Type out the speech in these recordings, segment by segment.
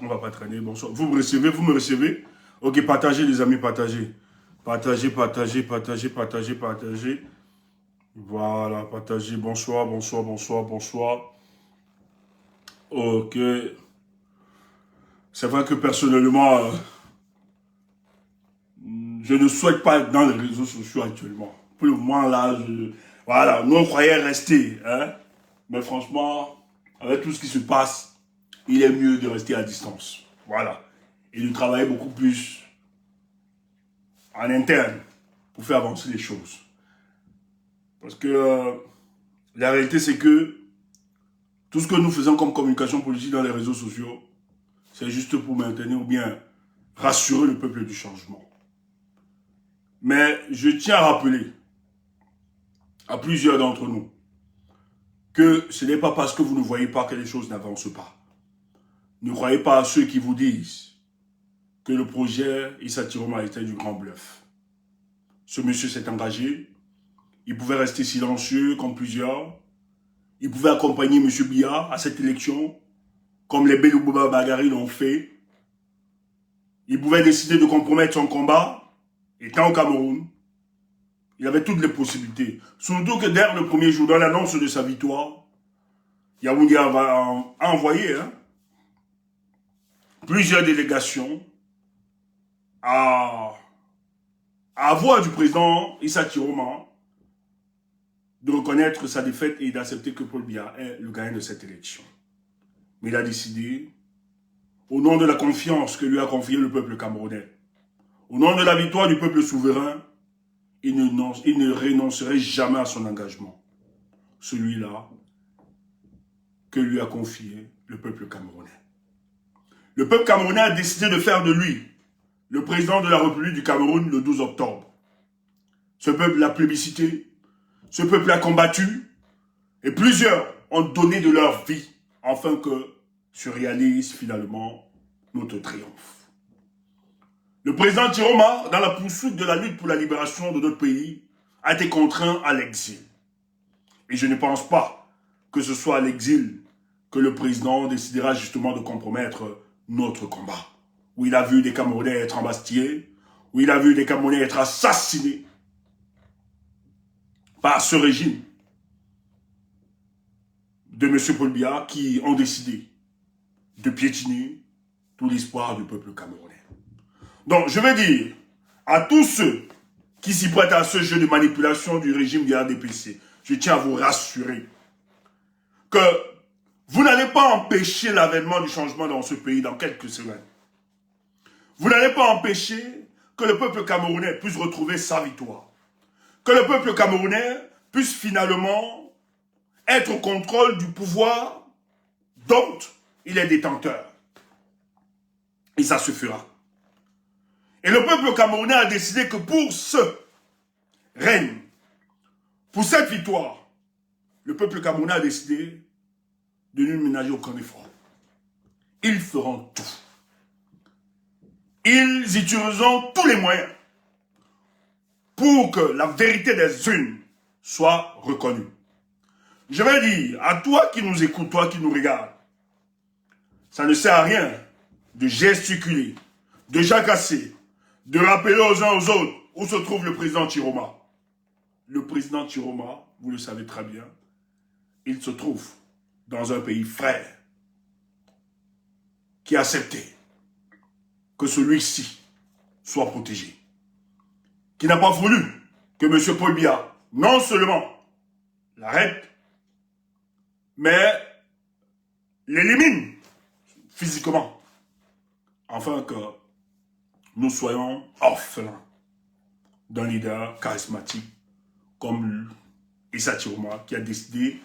On va pas traîner. Bonsoir. Vous me recevez, vous me recevez. Ok, partagez les amis, partagez. Partagez, partagez, partagez, partagez, partagez. Voilà, partagez. Bonsoir, bonsoir, bonsoir, bonsoir. Ok. C'est vrai que personnellement, je ne souhaite pas être dans les réseaux sociaux actuellement. Pour le moment, là, voilà, nous on croyait rester. Hein? Mais franchement, avec tout ce qui se passe, il est mieux de rester à distance. Voilà. Et de travailler beaucoup plus en interne pour faire avancer les choses. Parce que la réalité, c'est que tout ce que nous faisons comme communication politique dans les réseaux sociaux, c'est juste pour maintenir ou bien rassurer le peuple du changement. Mais je tiens à rappeler à plusieurs d'entre nous que ce n'est pas parce que vous ne voyez pas que les choses n'avancent pas. Ne croyez pas à ceux qui vous disent que le projet Issa Tiroma était du grand bluff. Ce monsieur s'est engagé, il pouvait rester silencieux comme plusieurs, il pouvait accompagner M. Biya à cette élection, comme les Belou Bouba Bagari l'ont fait. Il pouvait décider de compromettre son combat, étant au Cameroun. Il avait toutes les possibilités. Surtout que dès le premier jour, dans l'annonce de sa victoire, Yaoundé a envoyé plusieurs délégations à voix du président Issa Tiroma de reconnaître sa défaite et d'accepter que Paul Biya est le gagnant de cette élection. Mais il a décidé, au nom de la confiance que lui a confiée le peuple camerounais, au nom de la victoire du peuple souverain, il ne renoncerait jamais à son engagement. Celui-là que lui a confié le peuple camerounais. Le peuple camerounais a décidé de faire de lui le président de la République du Cameroun le 12 octobre. Ce peuple l'a plébiscité, ce peuple a combattu, et plusieurs ont donné de leur vie afin que se réalise finalement notre triomphe. Le président Tiroma, dans la poursuite de la lutte pour la libération de notre pays, a été contraint à l'exil. Et je ne pense pas que ce soit à l'exil que le président décidera justement de compromettre notre combat. Où il a vu des Camerounais être embastillés, où il a vu des Camerounais être assassinés par ce régime de M. Paul Biya qui ont décidé de piétiner tout l'espoir du peuple camerounais. Donc, je vais dire à tous ceux qui s'y prêtent à ce jeu de manipulation du régime du RDPC, je tiens à vous rassurer que vous n'allez pas empêcher l'avènement du changement dans ce pays dans quelques semaines. Vous n'allez pas empêcher que le peuple camerounais puisse retrouver sa victoire. Que le peuple camerounais puisse finalement être au contrôle du pouvoir dont il est détenteur. Et ça se fera. Et le peuple camerounais a décidé que pour ce règne, pour cette victoire, le peuple camerounais a décidé de ne ménager aucun effort. Ils feront tout. Ils utiliseront tous les moyens pour que la vérité des unes soit reconnue. Je vais dire à toi qui nous écoute, toi qui nous regarde, ça ne sert à rien de gesticuler, de jacasser, de rappeler aux uns aux autres où se trouve le président Tiroma. Le président Tiroma, vous le savez très bien, il se trouve dans un pays frère qui a accepté que celui-ci soit protégé. Qui n'a pas voulu que M. Paul Biya non seulement l'arrête, mais l'élimine physiquement, afin que nous soyons orphelins d'un leader charismatique comme Issa Tiroma, qui a décidé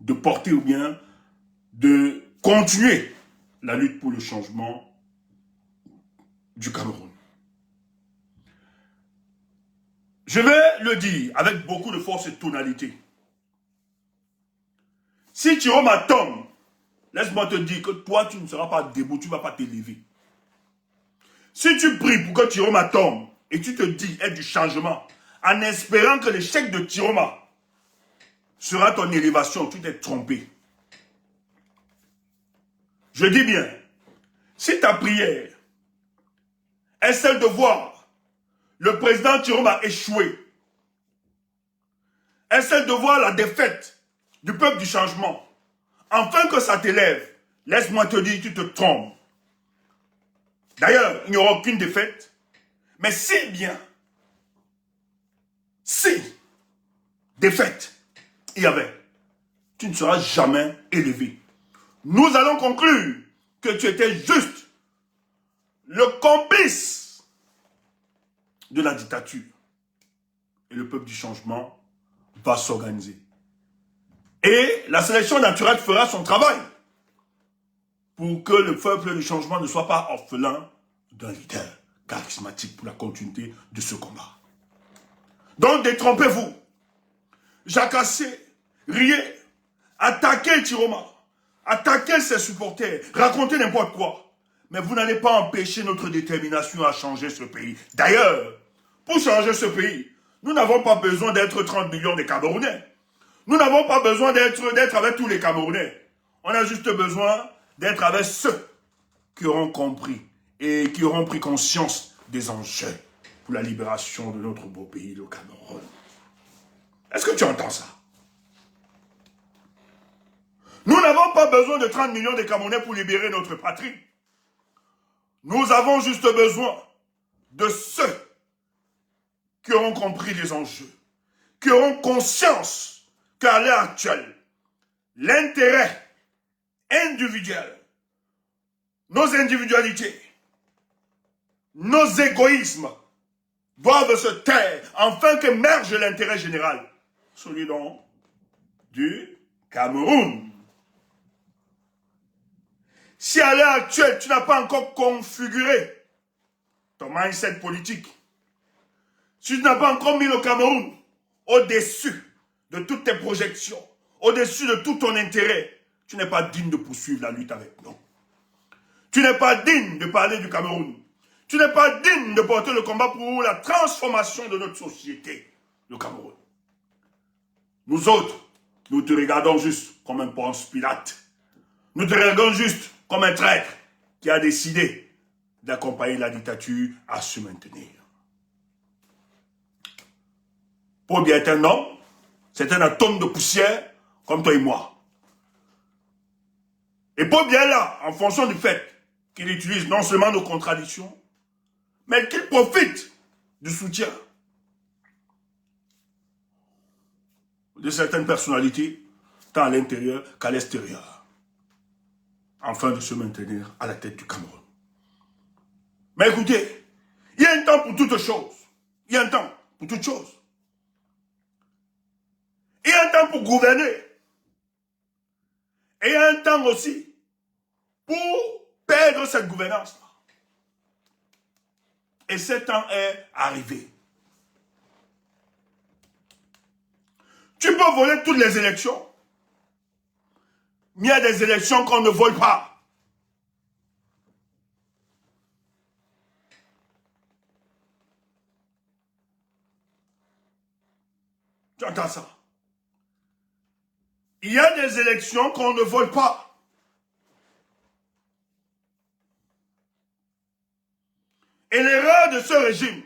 de porter ou bien de continuer la lutte pour le changement du Cameroun. Je vais le dire avec beaucoup de force et tonalité. Si Tiroma tombe, laisse-moi te dire que toi, tu ne seras pas debout, tu ne vas pas t'élever. Si tu pries pour que Tiroma tombe, et tu te dis être du changement, en espérant que l'échec de Tiroma sera ton élévation, tu t'es trompé. Je dis bien, Si ta prière est celle de voir le président Chiroma échouer, est celle de voir la défaite du peuple du changement, afin que ça t'élève, laisse-moi te dire, tu te trompes. D'ailleurs, il n'y aura aucune défaite, mais si bien, si défaite il y avait, tu ne seras jamais élevé. Nous allons conclure que tu étais juste le complice de la dictature. Et le peuple du changement va s'organiser. Et la sélection naturelle fera son travail pour que le peuple du changement ne soit pas orphelin d'un leader charismatique pour la continuité de ce combat. Donc détrompez-vous, jacassez, riez, attaquez Chiroma, attaquez ses supporters, racontez n'importe quoi. Mais vous n'allez pas empêcher notre détermination à changer ce pays. D'ailleurs, pour changer ce pays, nous n'avons pas besoin d'être 30 millions de Camerounais. Nous n'avons pas besoin d'être avec tous les Camerounais. On a juste besoin d'être avec ceux qui auront compris et qui auront pris conscience des enjeux pour la libération de notre beau pays, le Cameroun. Est-ce que tu entends ça? Nous n'avons pas besoin de 30 millions de Camerounais pour libérer notre patrie. Nous avons juste besoin de ceux qui auront compris les enjeux, qui auront conscience qu'à l'heure actuelle, l'intérêt individuel, nos individualités, nos égoïsmes doivent se taire afin qu'émerge l'intérêt général, celui donc du Cameroun. Si à l'heure actuelle, tu n'as pas encore configuré ton mindset politique, si tu n'as pas encore mis le Cameroun au-dessus de toutes tes projections, au-dessus de tout ton intérêt, tu n'es pas digne de poursuivre la lutte avec nous. Tu n'es pas digne de parler du Cameroun. Tu n'es pas digne de porter le combat pour la transformation de notre société, le Cameroun. Nous autres, nous te regardons juste comme un Ponce Pilate. Nous te regardons juste comme un traître qui a décidé d'accompagner la dictature à se maintenir. Paul Biya est un homme, c'est un atome de poussière comme toi et moi. Et Paul Biya est là, en fonction du fait qu'il utilise non seulement nos contradictions, mais qu'il profite du soutien de certaines personnalités, tant à l'intérieur qu'à l'extérieur, afin de se maintenir à la tête du Cameroun. Mais écoutez, il y a un temps pour toutes choses. Il y a un temps pour toutes choses. Il y a un temps pour gouverner. Et il y a un temps aussi pour perdre cette gouvernance-là. Et ce temps est arrivé. Tu peux voler toutes les élections, mais il y a des élections qu'on ne vole pas. Tu entends ça? Il y a des élections qu'on ne vole pas. Et l'erreur de ce régime,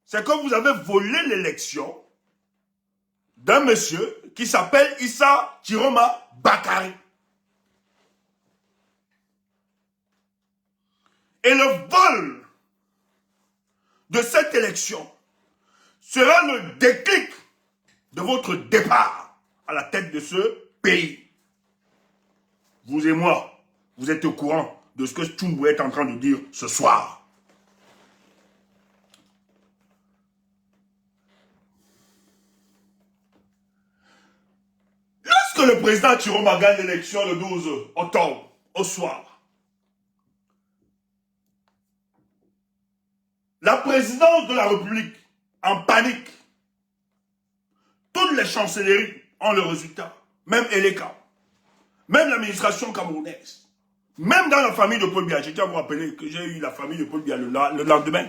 c'est que vous avez volé l'élection d'un monsieur qui s'appelle Issa Chiroma Bakari. Et le vol de cette élection sera le déclic de votre départ à la tête de ce pays. Vous et moi, vous êtes au courant de ce que Tchoumbou est en train de dire ce soir. Lorsque le président Chiroma gagne l'élection le 12 octobre, au soir, la présidence de la République, en panique, toutes les chancelleries ont le résultat, même Eleka, même l'administration camerounaise, même dans la famille de Paul Biya. Je tiens à vous rappeler que j'ai eu la famille de Paul Biya le lendemain.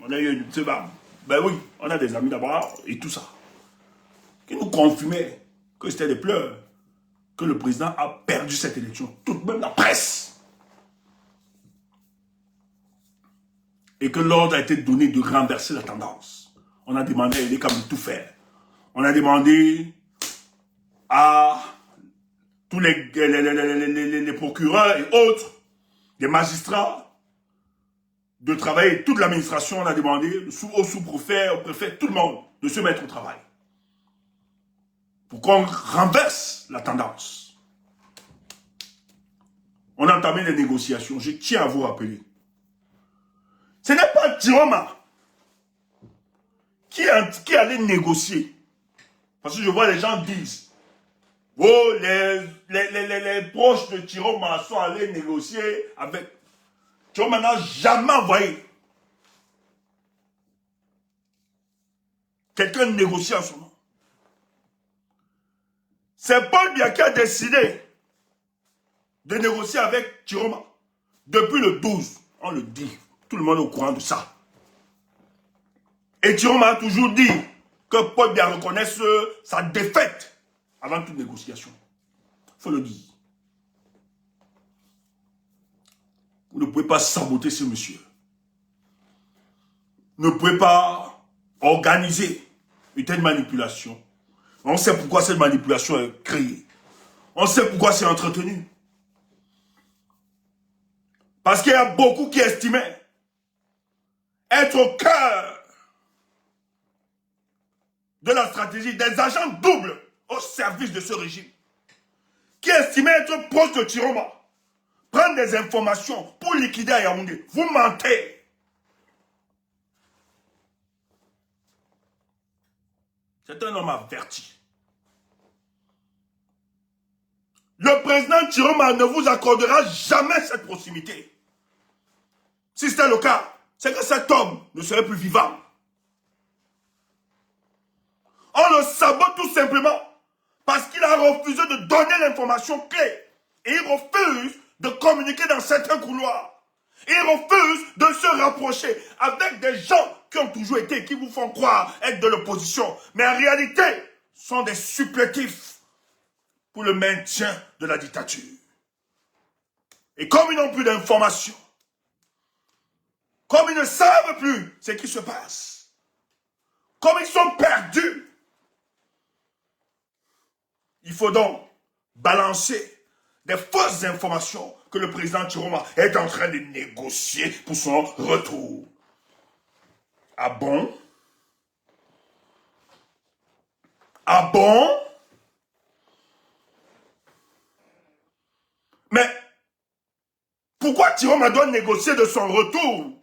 On a eu une séba. Ben oui, on a des amis là-bas et tout ça, qui nous confirmaient que c'était des pleurs, que le président a perdu cette élection. Toute même la presse et que l'ordre a été donné de renverser la tendance. On a demandé à Eleka de tout faire. On a demandé à tous les procureurs et autres, les magistrats, de travailler. Toute l'administration, on a demandé au sous-préfet, au préfet, tout le monde, de se mettre au travail. Pour qu'on renverse la tendance. On a entamé les négociations. Je tiens à vous rappeler. Ce n'est pas Tiroma qui allait négocier. Parce que je vois les gens disent, oh, les proches de Tiroma sont allés négocier avec... Tiroma n'a jamais envoyé quelqu'un négocier en ce moment. C'est Paul Biya qui a décidé de négocier avec Tiroma depuis le 12. On le dit. Tout le monde est au courant de ça. Et Tiroma a toujours dit que Paul Biya reconnaisse sa défaite avant toute négociation. Il faut le dire. Vous ne pouvez pas saboter ce monsieur. Vous ne pouvez pas organiser une telle manipulation. On sait pourquoi cette manipulation est créée. On sait pourquoi c'est entretenu. Parce qu'il y a beaucoup qui estimaient être au cœur de la stratégie des agents doubles au service de ce régime. Qui estimaient être proches de Tiroma. Prendre des informations pour liquider à Yaoundé. Vous mentez. C'est un homme averti. Le président Tiroma ne vous accordera jamais cette proximité. Si c'était le cas, c'est que cet homme ne serait plus vivant. On le sabote tout simplement parce qu'il a refusé de donner l'information clé. Et il refuse de communiquer dans certains couloirs. Il refuse de se rapprocher avec des gens qui ont toujours été, qui vous font croire être de l'opposition. Mais en réalité, sont des supplétifs pour le maintien de la dictature. Et comme ils n'ont plus d'informations, comme ils ne savent plus ce qui se passe, comme ils sont perdus, il faut donc balancer des fausses informations que le président Tiroma est en train de négocier pour son retour. Ah bon? Ah bon? Mais pourquoi Tiroma doit négocier de son retour?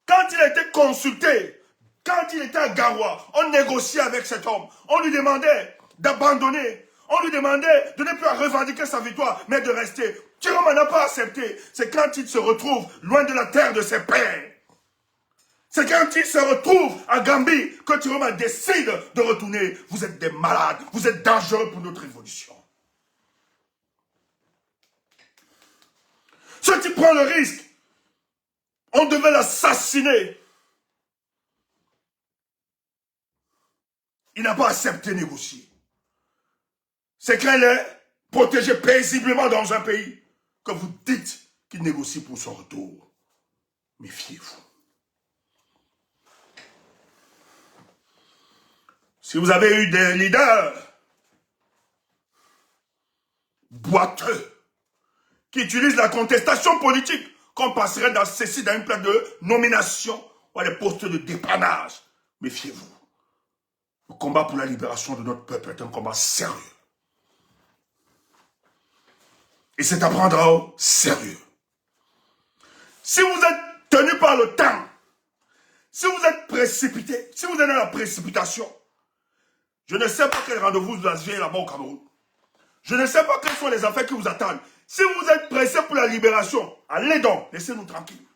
Quand il a été consulté, quand il était à Garoua, on négociait avec cet homme. On lui demandait d'abandonner. On lui demandait de ne plus revendiquer sa victoire, mais de rester. Tiroma n'a pas accepté. C'est quand il se retrouve loin de la terre de ses pères. C'est quand il se retrouve à Gambie que Tiroma décide de retourner. Vous êtes des malades. Vous êtes dangereux pour notre évolution. Ceux qui prennent le risque, on devait l'assassiner. Il n'a pas accepté de négocier. C'est qu'elle est protégée paisiblement dans un pays que vous dites qu'il négocie pour son retour. Méfiez-vous. Si vous avez eu des leaders boiteux qui utilisent la contestation politique qu'on passerait dans ceci dans une plaque de nomination ou à des postes de dépannage, méfiez-vous. Le combat pour la libération de notre peuple est un combat sérieux. Et c'est à prendre au sérieux. Si vous êtes tenu par le temps, si vous êtes précipité, si vous êtes dans la précipitation, je ne sais pas quel rendez-vous vous avez là-bas au Cameroun. Je ne sais pas quelles sont les affaires qui vous attendent. Si vous êtes pressé pour la libération, allez donc, laissez-nous tranquilles.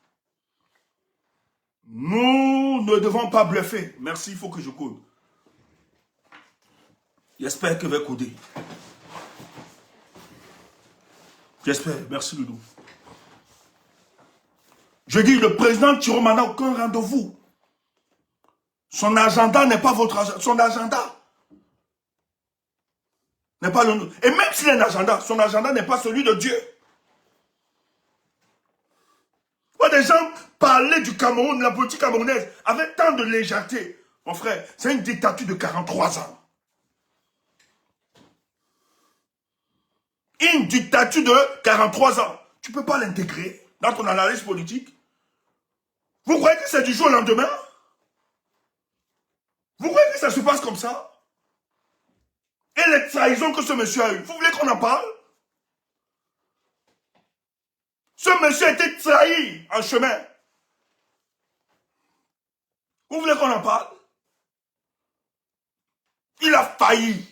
Nous ne devons pas bluffer. Merci, il faut que je code. J'espère que je vais coder. J'espère. Merci, Loudou. Je dis, le président Tiroma n'a aucun rendez-vous. Son agenda n'est pas votre agenda. Son agenda n'est pas le nôtre. Et même s'il a un agenda, son agenda n'est pas celui de Dieu. Des gens parler du Cameroun, de la politique camerounaise, avec tant de légèreté. Mon frère, c'est une dictature de 43 ans. Une dictature de 43 ans. Tu ne peux pas l'intégrer dans ton analyse politique. Vous croyez que c'est du jour au lendemain? Vous croyez que ça se passe comme ça? Et les trahisons que ce monsieur a eues, vous voulez qu'on en parle? Ce monsieur a été trahi en chemin. Vous voulez qu'on en parle? Il a failli.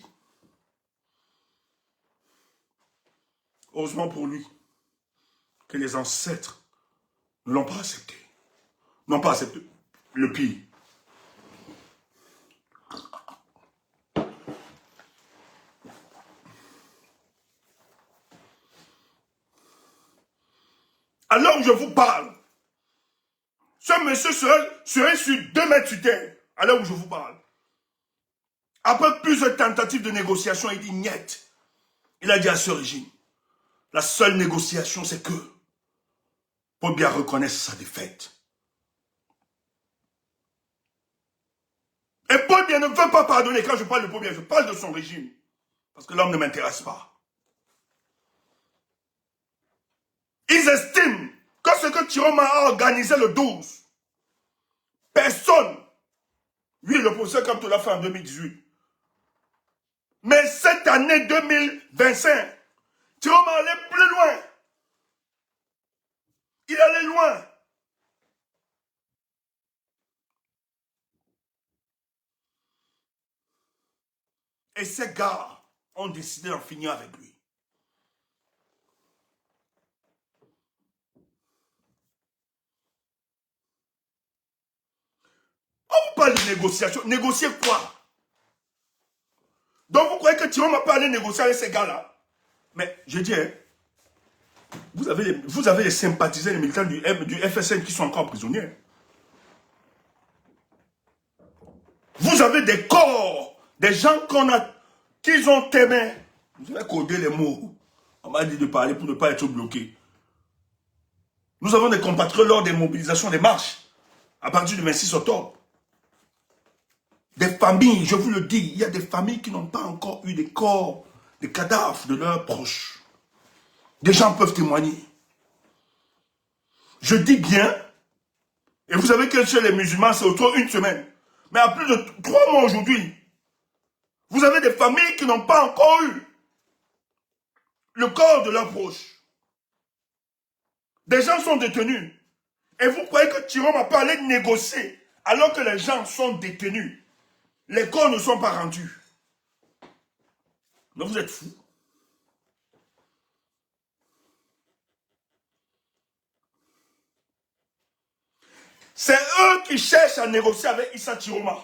Heureusement pour lui que les ancêtres ne l'ont pas accepté. N'ont pas accepté le pire. Alors je vous parle, ce monsieur serait sur 2 mètres sur terre, à l'heure où je vous parle. Après plusieurs tentatives de négociation, il dit niet. Il a dit à ce régime, la seule négociation, c'est que pour bien reconnaître sa défaite. Et Paul Biya ne veut pas pardonner. Quand je parle de Paul Biya, je parle de son régime. Parce que l'homme ne m'intéresse pas. Ils estiment que ce que Tiroma a organisé le 12, personne, lui le professeur comme tu l'as fait en 2018. Mais cette année 2025, Tiroma allait plus loin. Il allait loin. Et ces gars ont décidé d'en finir avec lui. On parle de négociation. Négocier quoi? Donc vous croyez que Tiroma peut aller négocier avec ces gars-là? Mais je dis, hein, vous avez les sympathisants, les militants du FSN qui sont encore prisonniers. Vous avez des corps, des gens qu'ils ont aimés. Vous avez codé les mots. On m'a dit de parler pour ne pas être bloqué. Nous avons des compatriotes lors des mobilisations, des marches, à partir du 26 octobre. Des familles, je vous le dis, il y a des familles qui n'ont pas encore eu des corps, des cadavres de leurs proches. Des gens peuvent témoigner. Je dis bien, et vous savez que chez les musulmans, c'est autour d'une semaine. Mais à plus de 3 mois aujourd'hui, vous avez des familles qui n'ont pas encore eu le corps de leurs proches. Des gens sont détenus. Et vous croyez que Tiroma peut aller négocier alors que les gens sont détenus? Les corps ne sont pas rendus. Mais vous êtes fous. C'est eux qui cherchent à négocier avec Issa Tiroma.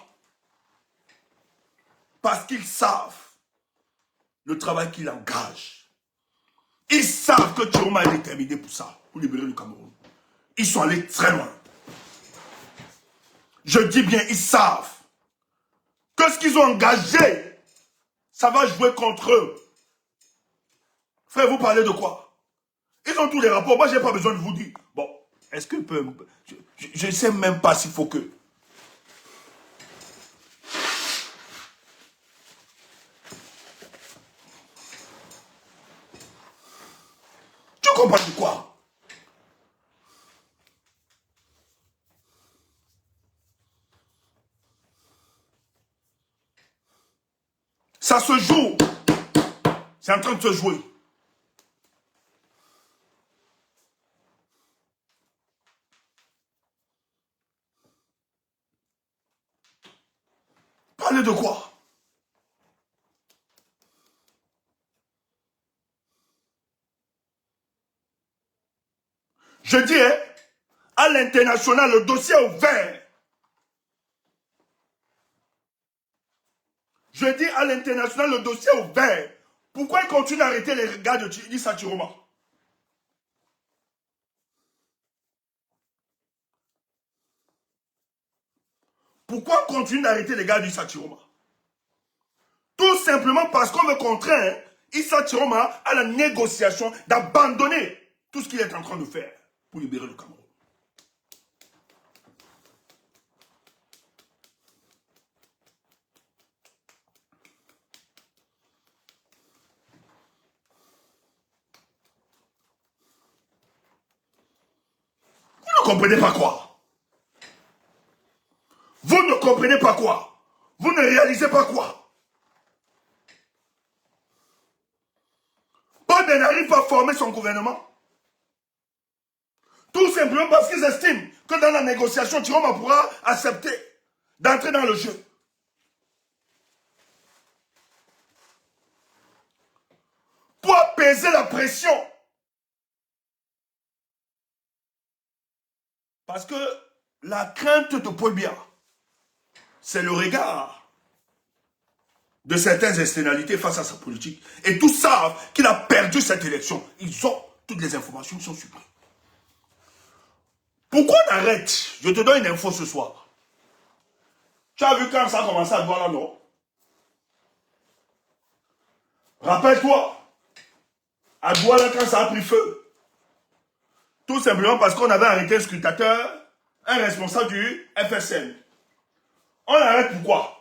Parce qu'ils savent le travail qu'il engage. Ils savent que Tiroma est déterminé pour ça, pour libérer le Cameroun. Ils sont allés très loin. Je dis bien, ils savent que ce qu'ils ont engagé, ça va jouer contre eux. Frère, vous parlez de quoi? Ils ont tous les rapports. Moi, je n'ai pas besoin de vous dire. Bon, est-ce que... Je ne sais même pas s'il faut que... Tu comprends de quoi? Ça se joue. C'est en train de se jouer. Parlez de quoi? Je dis, hein, à l'international, le dossier est ouvert. Je dis à l'international, le dossier est ouvert. Pourquoi ils continuent d'arrêter les gars de Issa Tiroma? Pourquoi on continue d'arrêter les gars d'Issa Tiroma? Tout simplement parce qu'on veut contraindre Issa Tiroma à la négociation, d'abandonner tout ce qu'il est en train de faire pour libérer le Cameroun. comprenez pas quoi? Vous ne comprenez pas quoi? Vous ne réalisez pas quoi? Paul Biya n'arrive pas à former son gouvernement. Tout simplement parce qu'ils estiment que dans la négociation, Chiroma pourra accepter d'entrer dans le jeu. Pour apaiser la pression. Parce que la crainte de Paul Biya, c'est le regard de certaines externalités face à sa politique. Et tous savent qu'il a perdu cette élection. Ils ont toutes les informations, ils sont surpris. Pourquoi on arrête? Je te donne une info ce soir. Tu as vu quand ça a commencé à boire là, non? Rappelle-toi, à Douala, quand ça a pris feu, tout simplement parce qu'on avait arrêté un scrutateur, un responsable du FSN. On arrête pourquoi?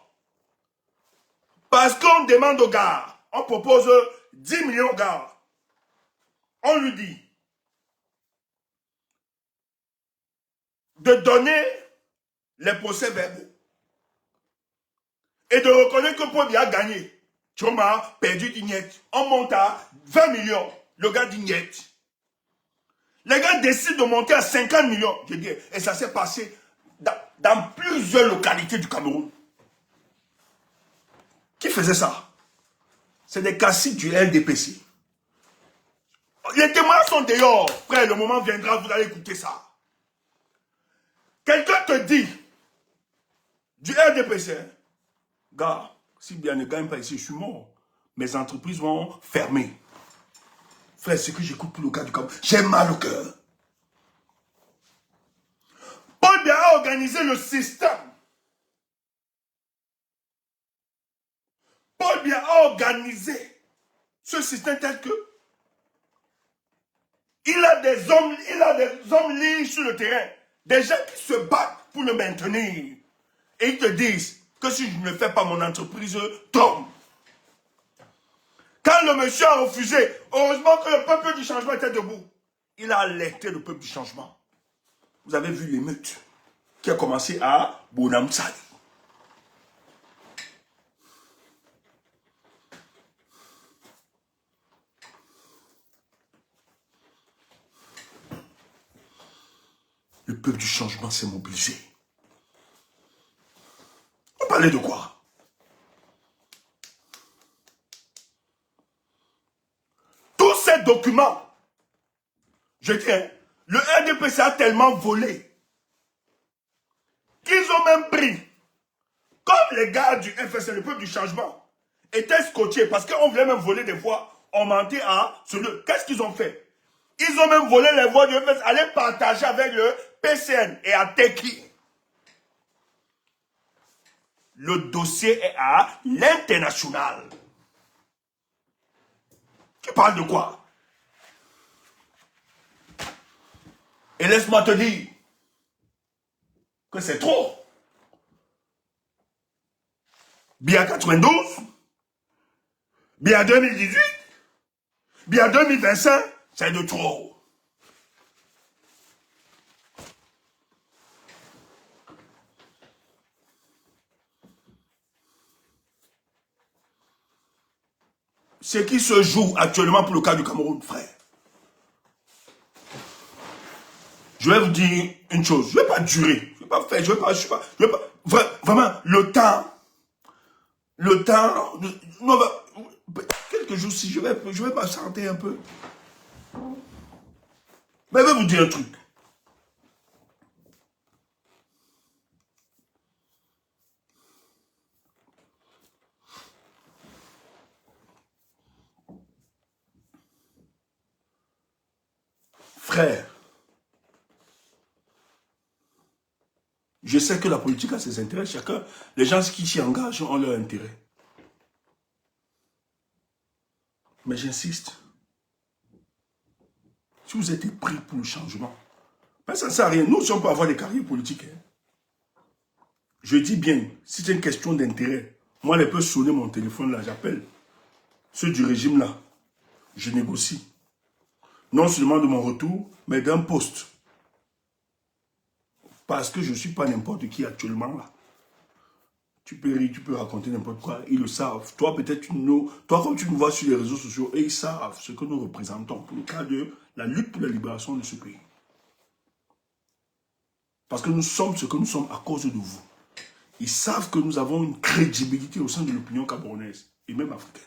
Parce qu'on demande aux gars, on propose 10 millions aux gars. On lui dit de donner les procès verbaux et de reconnaître que Paul Biya a gagné. Chiroma a perdu d'Ignette. On monte à 20 millions. Le gars d'Ignette. Les gars décident de monter à 50 millions. Je dis, et ça s'est passé dans plusieurs localités du Cameroun. Qui faisait ça? C'est des caciques du LDPC. Les témoins sont dehors. Frère, le moment viendra, vous allez écouter ça. Quelqu'un te dit, du LDPC, gars, si bien ne gagne pas ici, je suis mort. Mes entreprises vont fermer. Frère, c'est que j'écoute pour le cas du Cameroun. J'ai mal au cœur. Paul Biya a organisé le système. Paul Biya a organisé ce système tel que il a des hommes libres sur le terrain. Des gens qui se battent pour le maintenir. Et ils te disent que si je ne fais pas, mon entreprise tombe. Quand le monsieur a refusé, heureusement que le peuple du changement était debout. Il a alerté le peuple du changement. Vous avez vu l'émeute qui a commencé à Bonamsali. Le peuple du changement s'est mobilisé. On parlait de quoi? Tous ces documents, je dis, le RDPC a tellement volé qu'ils ont même pris, comme les gars du FSN, le peuple du changement, étaient scotchés parce qu'on voulait même voler des voix, on mentait à celui. Qu'est-ce qu'ils ont fait? Ils ont même volé les voix du FSN, aller partager avec le PCN et à Teki. Le dossier est à l'international. Tu parles de quoi? Et laisse-moi te dire que c'est trop. Biya 92, Biya 2018, Biya 2025, c'est de trop. Ce qui se joue actuellement pour le cas du Cameroun, frère. Je vais vous dire une chose, je ne vais pas durer, je ne vais pas faire, je ne vais pas, vraiment, le temps, non, quelques jours si je vais m'absenter un peu. Mais je vais vous dire un truc. Frère, je sais que la politique a ses intérêts, chacun, les gens qui s'y engagent ont leur intérêt. Mais j'insiste, si vous êtes pris pour le changement, ben ça ne sert à rien. Nous, si on peut avoir des carrières politiques, hein. Je dis bien, si c'est une question d'intérêt, moi, je peux sonner mon téléphone là, j'appelle ceux du régime là, je négocie. Non seulement de mon retour, mais d'un poste. Parce que je ne suis pas n'importe qui actuellement là. Tu peux rire, tu peux raconter n'importe quoi, ils le savent. Toi, peut-être, toi, comme tu nous vois sur les réseaux sociaux, et ils savent ce que nous représentons pour le cas de la lutte pour la libération de ce pays. Parce que nous sommes ce que nous sommes à cause de vous. Ils savent que nous avons une crédibilité au sein de l'opinion camerounaise et même africaine.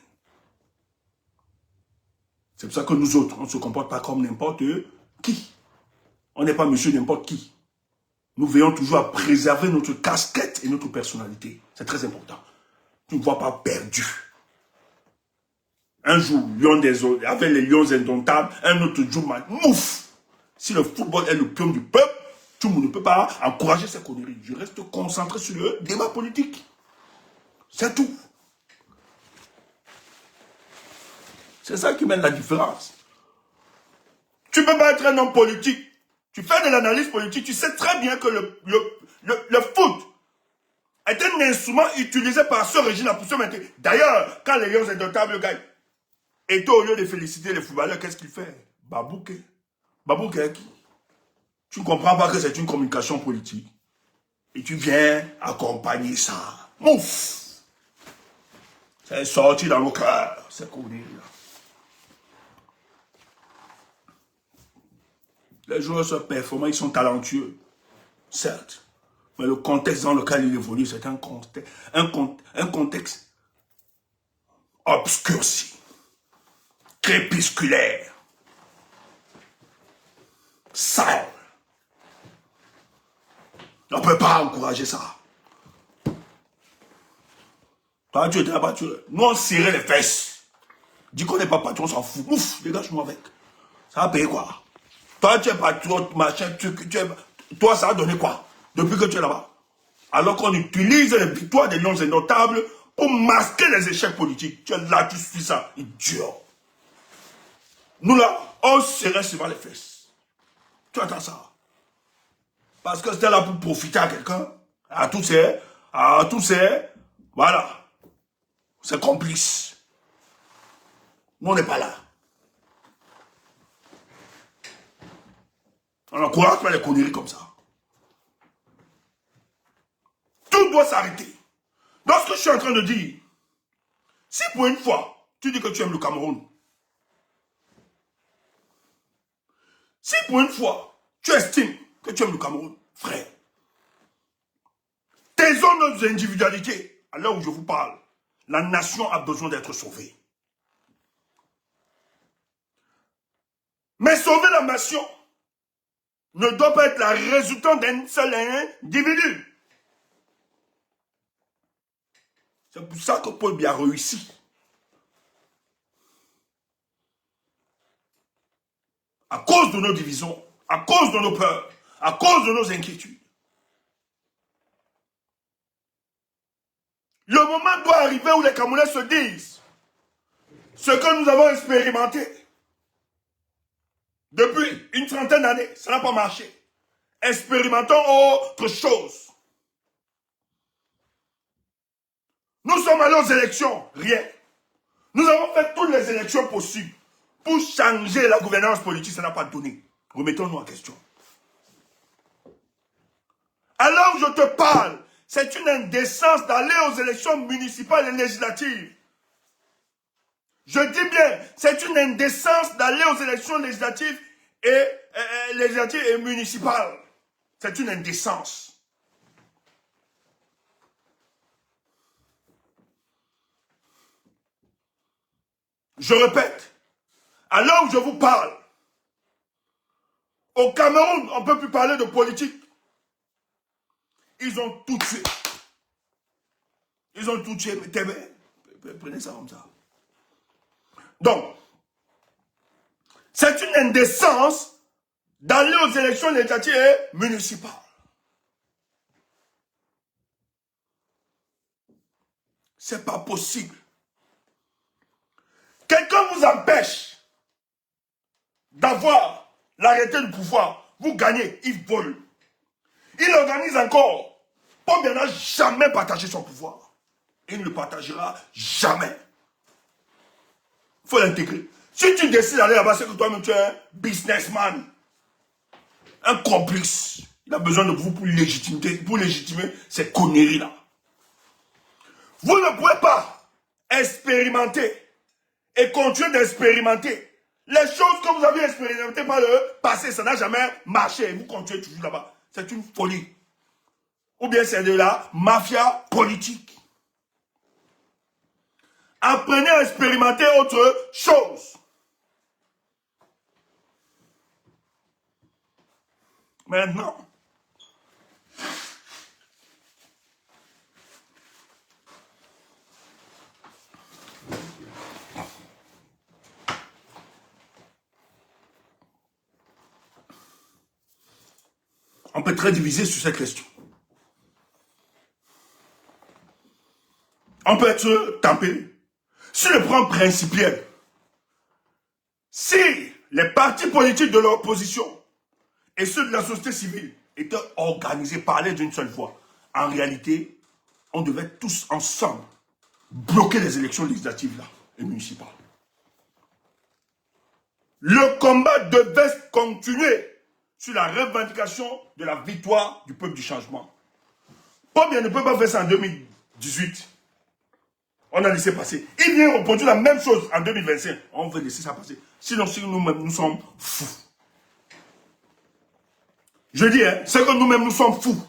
C'est pour ça que nous autres, on ne se comporte pas comme n'importe qui. On n'est pas monsieur n'importe qui. Nous veillons toujours à préserver notre casquette et notre personnalité. C'est très important. Tu ne vois pas perdu. Un jour, avec les lions indomptables, un autre jour, mouf. Si le football est le pion du peuple, tout le monde ne peut pas encourager ces conneries. Je reste concentré sur le débat politique. C'est tout. C'est ça qui mène la différence. Tu ne peux pas être un homme politique. Tu fais de l'analyse politique, tu sais très bien que le foot est un instrument utilisé par ce régime pour se mettre. D'ailleurs, quand les Lions indomptables gagnent, et toi, au lieu de féliciter les footballeurs, qu'est-ce qu'il fait? Babouké. Babouké qui? Tu ne comprends pas que c'est une communication politique. Et tu viens accompagner ça. Mouf! C'est sorti dans nos cœurs, c'est connu là. Les joueurs sont performants, ils sont talentueux, certes. Mais le contexte dans lequel ils évoluent, c'est un contexte obscurci, crépusculaire, sale. On ne peut pas encourager ça. Toi, tu étais là-bas, nous on serrait les fesses. Dis qu'on n'est pas patron, on s'en fout. Ouf, dégage-moi avec. Ça va payer quoi? Toi, tu es patron, machin, toi, ça a donné quoi depuis que tu es là-bas? Alors qu'on utilise les victoires des noms indomptables pour masquer les échecs politiques. Tu es là, tu suis ça, idiot. Nous là, on serrait souvent les fesses. Tu attends ça. Parce que c'était là pour profiter à quelqu'un, à tous ces, voilà, c'est complice. Nous, on n'est pas là. On n'encourage pas les conneries comme ça. Tout doit s'arrêter. Donc, ce que je suis en train de dire, si pour une fois, tu dis que tu aimes le Cameroun, si pour une fois, tu estimes que tu aimes le Cameroun, frère, taisons nos individualités. À l'heure où je vous parle, la nation a besoin d'être sauvée. Mais sauver la nation ne doit pas être la résultante d'un seul individu. C'est pour ça que Paul Biya a réussi. À cause de nos divisions, à cause de nos peurs, à cause de nos inquiétudes. Le moment doit arriver où les Camerounais se disent ce que nous avons expérimenté depuis une trentaine d'années, ça n'a pas marché. Expérimentons autre chose. Nous sommes allés aux élections, rien. Nous avons fait toutes les élections possibles pour changer la gouvernance politique, ça n'a pas donné. Remettons-nous en question. Alors je te parle, c'est une indécence d'aller aux élections municipales et législatives. Je dis bien, c'est une indécence d'aller aux élections législatives et municipales. C'est une indécence. Je répète, à l'heure où je vous parle, au Cameroun, on ne peut plus parler de politique. Ils ont tout tué. Ils ont tout tué. Prenez ça comme ça. Donc, c'est une indécence d'aller aux élections législatives et municipales. C'est pas possible. Quelqu'un vous empêche d'avoir l'arrêté du pouvoir. Vous gagnez, il vole. Il organise encore. Paul Biya n'a jamais partagé son pouvoir. Il ne le partagera jamais. Il faut l'intégrer. Si tu décides d'aller là-bas, c'est que toi-même tu es un businessman. Un complice. Il a besoin de vous pour légitimer ces conneries-là. Vous ne pouvez pas expérimenter et continuer d'expérimenter les choses que vous avez expérimentées par le passé. Ça n'a jamais marché et vous continuez toujours là-bas. C'est une folie. Ou bien c'est de la mafia politique. Apprenez à expérimenter autre chose. Maintenant, on peut très diviser sur cette question. On peut être tempéré. Sur le plan principiel, si les partis politiques de l'opposition et ceux de la société civile étaient organisés, parlaient d'une seule voix, en réalité, on devait tous ensemble bloquer les élections législatives là et municipales. Le combat devait continuer sur la revendication de la victoire du peuple du changement. Combien ne peut pas faire ça en 2018? On a laissé passer. Il vient reproduire la même chose en 2025. On veut laisser ça passer. Sinon, si nous-mêmes, nous sommes fous. Je dis, hein, c'est que nous-mêmes, nous sommes fous.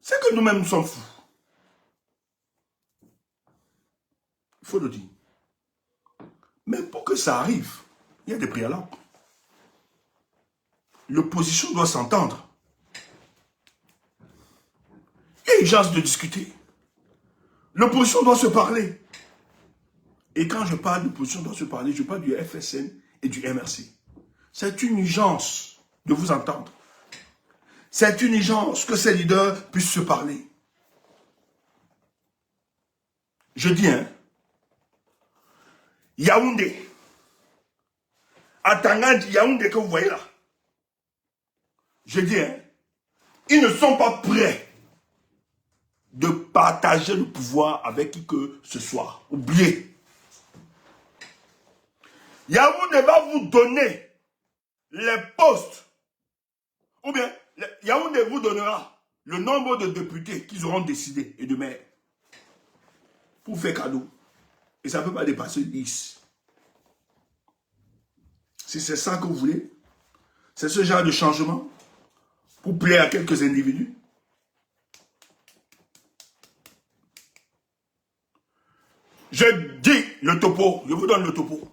C'est que nous-mêmes, nous sommes fous. Il faut le dire. Mais pour que ça arrive, il y a des préalables. L'opposition doit s'entendre. Il y a urgence de discuter. L'opposition doit se parler. Et quand je parle d'opposition doit se parler, je parle du FSN et du MRC. C'est une urgence de vous entendre. C'est une urgence que ces leaders puissent se parler. Je dis, hein, Yaoundé, à Tangandji, Yaoundé que vous voyez là, je dis, hein, ils ne sont pas prêts de partager le pouvoir avec qui que ce soit. Oubliez. Yaoundé va vous donner les postes, ou bien Yaoundé vous donnera le nombre de députés qu'ils auront décidé et de maires pour faire cadeau. Et ça ne peut pas dépasser 10. Si c'est ça que vous voulez, c'est ce genre de changement pour plaire à quelques individus. Je dis le topo, je vous donne le topo.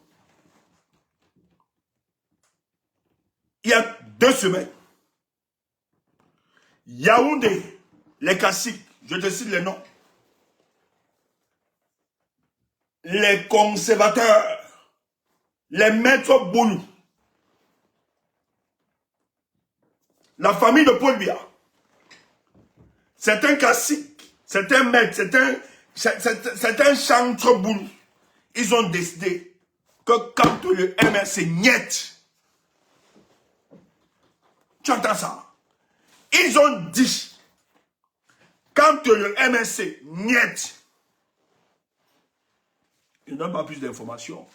Il y a 2 semaines, Yaoundé, les caciques, je te cite les noms, les conservateurs, les maîtres Boulou, la famille de Paul Biya, c'est un cacique, c'est un maître, c'est un chantre Boulou. Ils ont décidé que quand le MRC niet, tu entends ça? Ils ont dit, quand le MRC niet, je ne donne pas plus d'informations.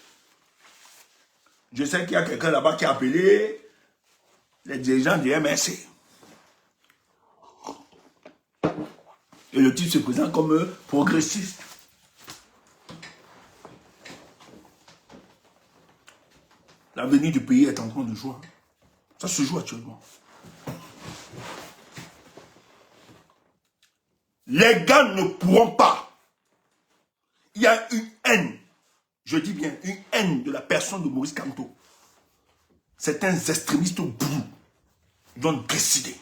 Je sais qu'il y a quelqu'un là-bas qui a appelé les dirigeants du MRC. Et le type se présente comme progressiste. L'avenir du pays est en train de jouer. Ça se joue actuellement. Les gars ne pourront pas. Il y a une haine. Je dis bien une haine de la personne de Maurice Kamto. Certains extrémistes bourrus vont décider.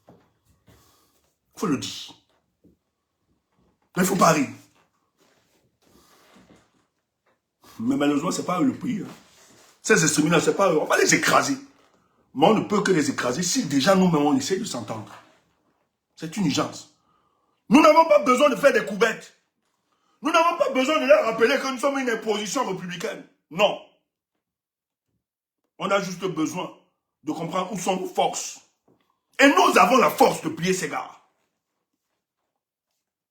Il faut le dire. Mais il ne faut pas rire. Mais malheureusement, ce n'est pas eux le pays. Hein. Ces extrémistes-là, ce n'est pas eux. On va les écraser. Mais on ne peut que les écraser si déjà nous-mêmes on essaie de s'entendre. C'est une urgence. Nous n'avons pas besoin de faire des couvertes. Nous n'avons pas besoin de leur rappeler que nous sommes une imposition républicaine. Non. On a juste besoin de comprendre où sont nos forces. Et nous avons la force de plier ces gars.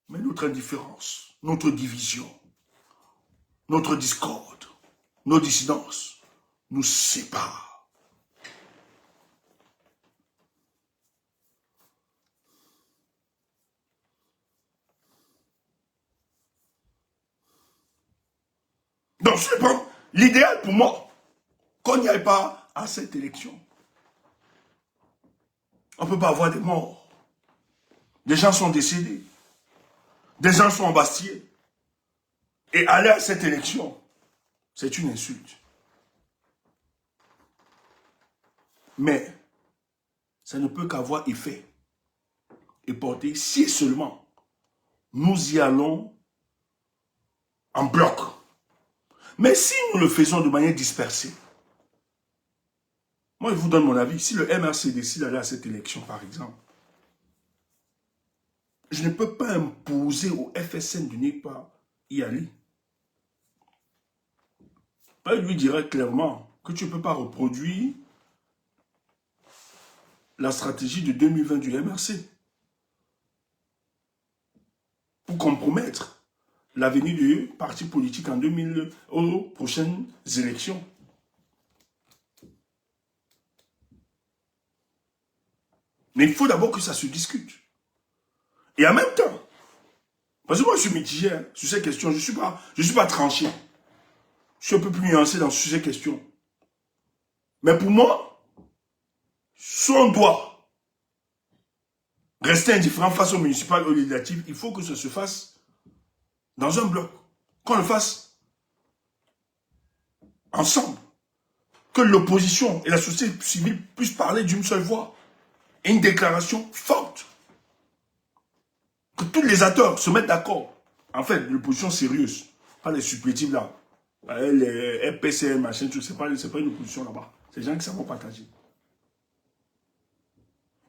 Mais notre indifférence, notre division, notre discorde, nos dissidences nous séparent. Donc, l'idéal pour moi, qu'on n'y aille pas à cette élection. On ne peut pas avoir des morts. Des gens sont décédés. Des gens sont embastillés. Et aller à cette élection, c'est une insulte. Mais ça ne peut qu'avoir effet et porter si seulement nous y allons en bloc. Mais si nous le faisons de manière dispersée, moi je vous donne mon avis, si le MRC décide d'aller à cette élection par exemple, je ne peux pas imposer au FSN de ne pas y aller. Je lui dirais clairement que tu ne peux pas reproduire la stratégie de 2020 du MRC pour compromettre l'avenir du parti politique en 2000 aux prochaines élections. Mais il faut d'abord que ça se discute. Et en même temps, parce que moi je suis mitigé sur ces questions, je ne suis pas tranché. Je suis un peu plus nuancé sur ces questions. Mais pour moi, si on doit rester indifférent face aux municipales, aux législatives, il faut que ça se fasse dans un bloc. Qu'on le fasse ensemble. Que l'opposition et la société civile puissent parler d'une seule voix. Et une déclaration forte. Que tous les acteurs se mettent d'accord. En fait, l'opposition sérieuse. Pas les supplétifs là. Les RPCM, machin, tout, c'est pas une opposition là-bas. C'est des gens qui savent partager.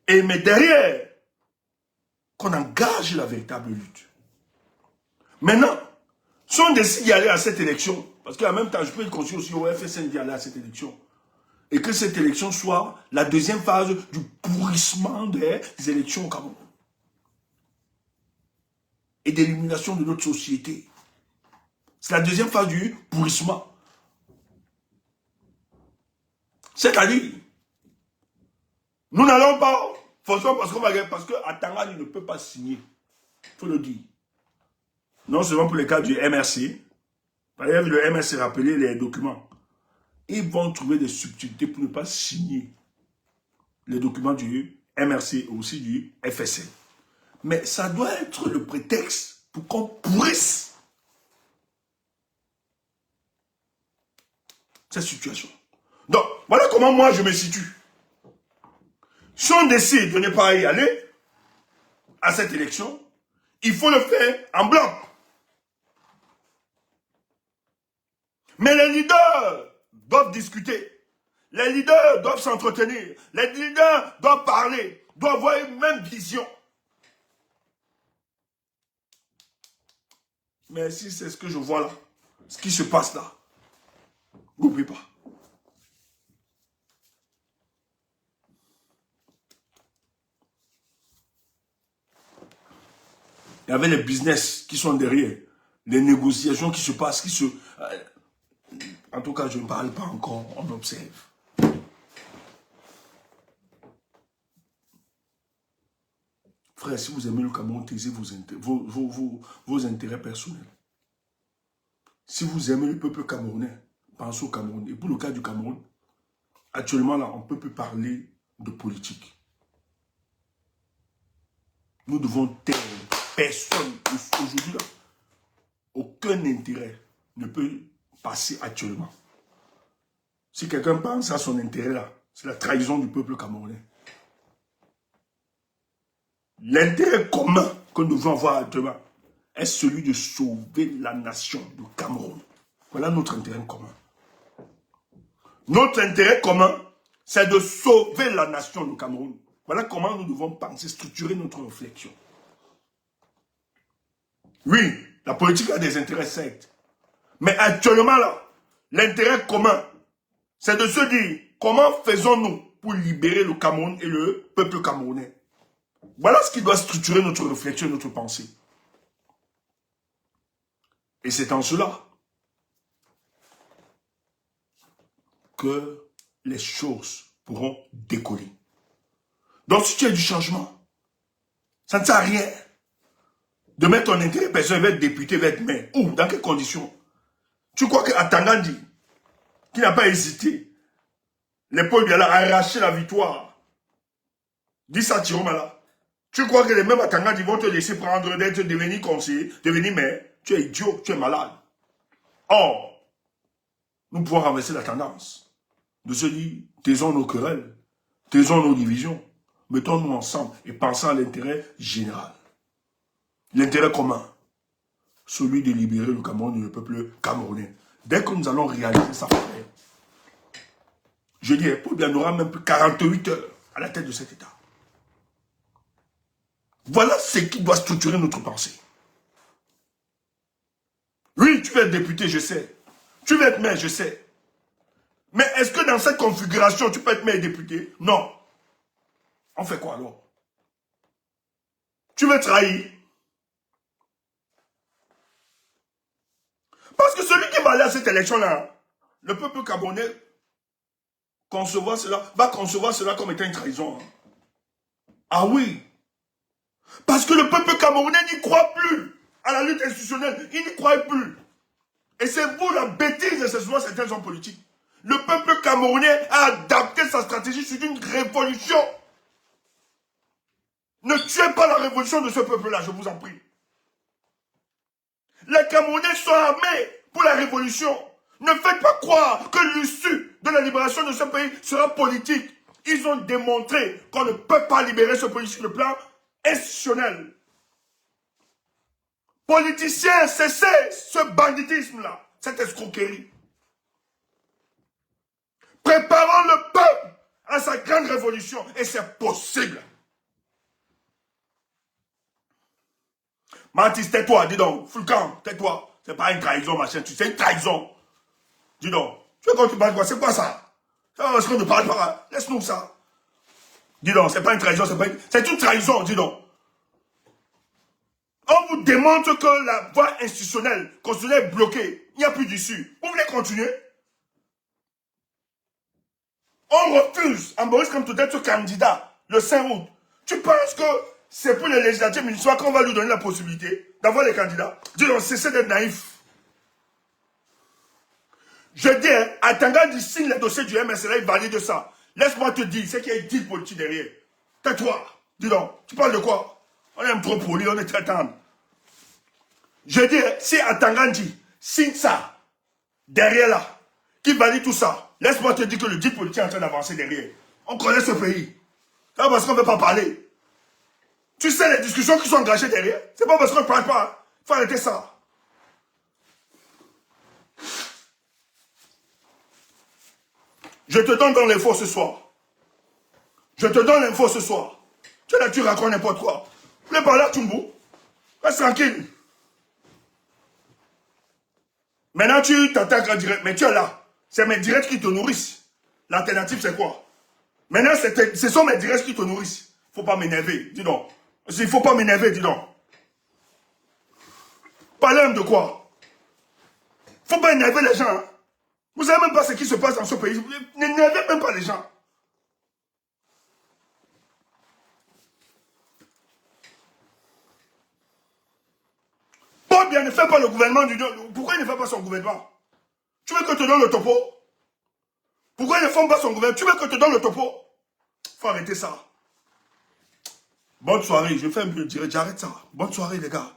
Mais derrière, qu'on engage la véritable lutte. Maintenant, si on décide d'y aller à cette élection, parce qu'en même temps, je peux conseiller aussi au FSN d'y aller à cette élection, et que cette élection soit la deuxième phase du pourrissement des élections au Cameroun. Et d'élimination de notre société. C'est la deuxième phase du pourrissement. C'est-à-dire, nous n'allons pas, forcément parce que Atangani ne peut pas signer. Il faut le dire. Non seulement pour les cas du MRC, par exemple, le MRC rappeler les documents. Ils vont trouver des subtilités pour ne pas signer les documents du MRC et aussi du FSN. Mais ça doit être le prétexte pour qu'on pourrisse cette situation. Donc, voilà comment moi je me situe. Si on décide de ne pas y aller à cette élection, il faut le faire en bloc. Mais les leaders doivent discuter. Les leaders doivent s'entretenir. Les leaders doivent parler, doivent avoir une même vision. Mais si c'est ce que je vois là, ce qui se passe là, n'oubliez pas. Il y avait les business qui sont derrière, les négociations qui se passent, en tout cas, je ne parle pas encore, on observe. Frère, si vous aimez le Cameroun, taisez vos intérêts personnels. Si vous aimez le peuple camerounais, pensez au Cameroun. Et pour le cas du Cameroun, actuellement là, on ne peut plus parler de politique. Nous devons taire personne. Aujourd'hui là, aucun intérêt ne peut passer actuellement. Si quelqu'un pense à son intérêt là, c'est la trahison du peuple camerounais. L'intérêt commun que nous devons avoir actuellement est celui de sauver la nation du Cameroun. Voilà notre intérêt commun. Notre intérêt commun, c'est de sauver la nation du Cameroun. Voilà comment nous devons penser, structurer notre réflexion. Oui, la politique a des intérêts sectes. Mais actuellement là, l'intérêt commun, c'est de se dire comment faisons-nous pour libérer le Cameroun et le peuple camerounais. Voilà ce qui doit structurer notre réflexion, notre pensée. Et c'est en cela que les choses pourront décoller. Donc si tu as du changement, ça ne sert à rien de mettre ton intérêt personnel, va être député, va être maire. Où? Dans quelles conditions? Tu crois qu'à Tangandi, qui n'a pas hésité, l'épaule lui a arraché la victoire, dis ça Tiromala. Tu crois que les mêmes Atangandi vont te laisser prendre d'être devenu conseiller, devenir maire? Tu es idiot, tu es malade. Or, nous pouvons renverser la tendance de se dire, taisons nos querelles, taisons nos divisions, mettons-nous ensemble et pensons à l'intérêt général. L'intérêt commun, celui de libérer le Cameroun et le peuple camerounais. Dès que nous allons réaliser ça, je dis, Paul Biya n'aura même plus 48 heures à la tête de cet État. Voilà ce qui doit structurer notre pensée. Oui, tu veux être député, je sais. Tu veux être maire, je sais. Mais est-ce que dans cette configuration, tu peux être maire et député? Non. On fait quoi alors? Tu veux trahir? Parce que celui qui va aller à cette élection-là, le peuple camerounais va concevoir cela comme étant une trahison. Ah oui. Parce que le peuple camerounais n'y croit plus à la lutte institutionnelle. Il n'y croit plus. Et c'est vous la bêtise de certains hommes politiques. Le peuple camerounais a adapté sa stratégie sur une révolution. Ne tuez pas la révolution de ce peuple-là, je vous en prie. Les Camerounais sont armés pour la révolution. Ne faites pas croire que l'issue de la libération de ce pays sera politique. Ils ont démontré qu'on ne peut pas libérer ce pays sur le plan institutionnel. Politiciens, cessez ce banditisme-là, cette escroquerie. Préparons le peuple à sa grande révolution et c'est possible. Mathis, tais-toi, dis donc. Fulcan, tais-toi. C'est pas une trahison, machin. C'est une trahison. Dis donc. Tu veux qu'on te parle quoi? C'est quoi ça? Est-ce qu'on ne parle pas? Laisse-nous ça. Dis donc, c'est pas une trahison, c'est une trahison, dis donc. On vous démontre que la voie institutionnelle, constitutionnelle est bloquée. Il n'y a plus d'issue. Vous voulez continuer? On refuse à Maurice Kamto d'être candidat le 5 août. Tu penses que c'est pour les législatives municipales qu'on va lui donner la possibilité d'avoir les candidats? Dis donc, cessez d'être naïf. Je dis, à Tangandi signe le dossier du MSLA, il valide ça. Laisse-moi te dire, c'est qu'il y a 10 politiques derrière. Tais-toi. Dis donc, tu parles de quoi? On est trop poli, on est très tendre. Je dis, si Atangandi signe ça, derrière là, qui valide tout ça, laisse-moi te dire que le 10 politique est en train d'avancer derrière. On connaît ce pays. C'est pas parce qu'on ne veut pas parler. Tu sais les discussions qui sont engagées derrière. C'est pas parce qu'on ne parle pas. Il faut arrêter ça. Je te donne dans l'info ce soir. Je te donne l'info ce soir. Tu es là, tu racontes n'importe quoi. Vous voulez parler à Tumbu? Reste tranquille. Maintenant, tu t'attaques en direct. Mais tu es là. C'est mes directs qui te nourrissent. L'alternative, c'est quoi? Maintenant, ce sont mes directs qui te nourrissent. Il ne faut pas m'énerver, dis donc. Il ne faut pas m'énerver, dis donc. Parlez de quoi? Il ne faut pas énerver les gens. Hein? Vous ne savez même pas ce qui se passe dans ce pays. N'énervez même pas les gens. Paul Biya ne fait pas le gouvernement du... Pourquoi il ne fait pas son gouvernement? Tu veux que je te donne le topo? Pourquoi ils ne font pas son gouvernement? Tu veux que je te donne le topo? Il faut arrêter ça. Bonne soirée. Je fais un peu de direct. J'arrête ça. Bonne soirée, les gars.